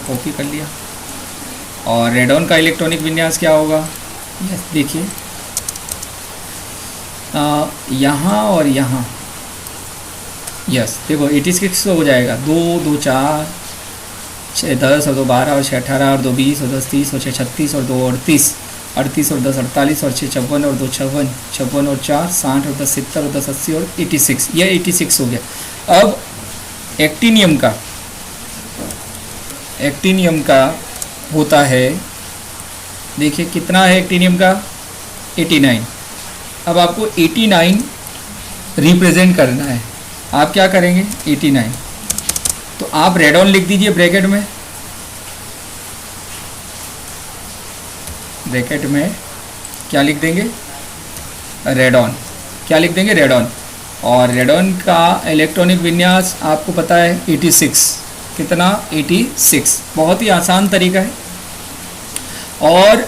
और रेडॉन का इलेक्ट्रॉनिक विन्यास क्या होगा, यस देखिए यहाँ और यहाँ। यस देखो 86 हो जाएगा, 2 2 4 6 10 और 2 12 और 6 18 और 2 20 और 10 30 और 6 36 और 2 38 38 और 10 48 और 6 56 और 2 56 56 और 4 60 और 10 70 और 10 80 और 86। यह 86 हो गया। अब एक्टिनियम का होता है, देखिए कितना है एक्टिनियम का, 89। अब आपको 89 रिप्रेजेंट करना है, आप क्या करेंगे 89, तो आप रेडॉन लिख दीजिए ब्रैकेट में। ब्रैकेट में क्या लिख देंगे, रेडॉन। क्या लिख देंगे, रेडॉन। और रेडॉन का इलेक्ट्रॉनिक विन्यास आपको पता है 86। कितना, 86। बहुत ही आसान तरीका है। और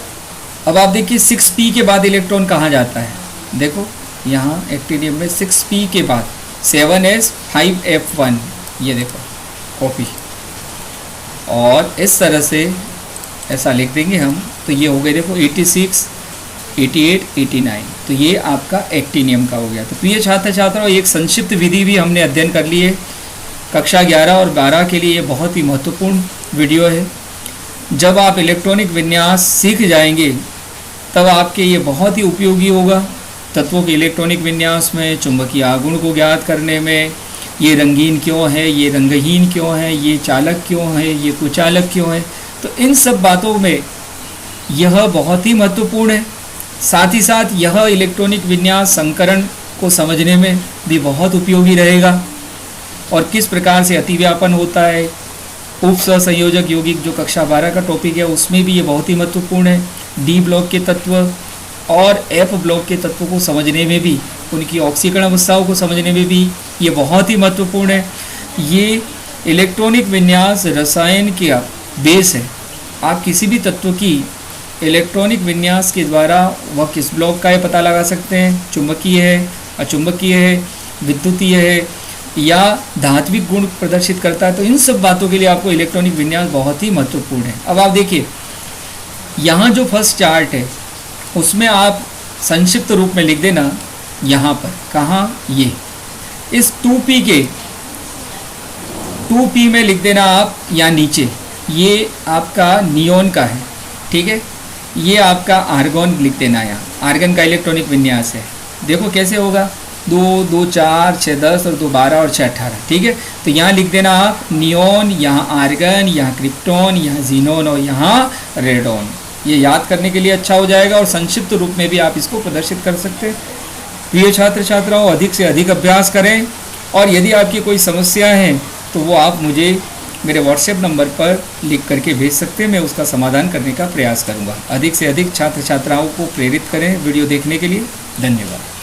अब आप देखिए 6p के बाद इलेक्ट्रॉन कहाँ जाता है, देखो यहाँ एक्टिनियम में 6p के बाद 7s 5f1, ये देखो कॉपी। और इस तरह से ऐसा लिख देंगे हम, तो ये हो गए देखो 86 88, 89। तो ये आपका एक्टिनियम का हो गया। तो प्रिय छात्र छात्राओं, एक संक्षिप्त विधि भी हमने अध्ययन कर ली है। कक्षा 11 और 12 के लिए ये बहुत ही महत्वपूर्ण वीडियो है। जब आप इलेक्ट्रॉनिक विन्यास सीख जाएंगे तब आपके ये बहुत ही उपयोगी होगा। तत्वों के इलेक्ट्रॉनिक विन्यास में, चुंबकीय आघूर्ण को ज्ञात करने में, ये रंगीन क्यों है, ये रंगहीन क्यों है, ये चालक क्यों है, ये कुचालक क्यों है, तो इन सब बातों में यह बहुत ही महत्वपूर्ण है। साथ ही साथ यह इलेक्ट्रॉनिक विन्यास संकरण को समझने में भी बहुत उपयोगी रहेगा। और किस प्रकार से अतिव्यापन होता है, उप सहसंयोजक यौगिक जो कक्षा 12 का टॉपिक है उसमें भी ये बहुत ही महत्वपूर्ण है। डी ब्लॉक के तत्व और एफ ब्लॉक के तत्वों को समझने में भी, उनकी ऑक्सीकरण अवस्थाओं को समझने में भी ये बहुत ही महत्वपूर्ण है। ये इलेक्ट्रॉनिक विन्यास रसायन का बेस है। आप किसी भी तत्व की इलेक्ट्रॉनिक विन्यास के द्वारा वह किस ब्लॉक का है पता लगा सकते हैं, चुंबकीय है, अचुंबकीय है, विद्युतीय है या धात्विक गुण प्रदर्शित करता है। तो इन सब बातों के लिए आपको इलेक्ट्रॉनिक विन्यास बहुत ही महत्वपूर्ण है। अब आप देखिए, यहाँ जो फर्स्ट चार्ट है उसमें आप संक्षिप्त रूप में लिख देना यहाँ पर, कहाँ, ये इस 2p के 2p में लिख देना आप यहाँ नीचे, ये आपका नियोन का है, ठीक है। ये आपका आर्गन लिख देना, यहाँ आर्गन का इलेक्ट्रॉनिक विन्यास है। देखो कैसे होगा, 2, 2, 4, 6, 10 और 2, 12 और 6, 18, ठीक है। तो यहाँ लिख देना आप नियोन, यहाँ आर्गन, यहाँ क्रिप्टॉन, यहाँ जीनोन और यहाँ रेडॉन। ये याद करने के लिए अच्छा हो जाएगा और संक्षिप्त रूप में भी आप इसको प्रदर्शित कर सकते हैं। प्रिय छात्र छात्राओं, अधिक से अधिक अभ्यास करें और यदि आपकी कोई समस्या है तो वो आप मुझे मेरे व्हाट्सएप नंबर पर लिख करके भेज सकते हैं। मैं उसका समाधान करने का प्रयास करूंगा। अधिक से अधिक छात्र छात्राओं को प्रेरित करें वीडियो देखने के लिए। धन्यवाद।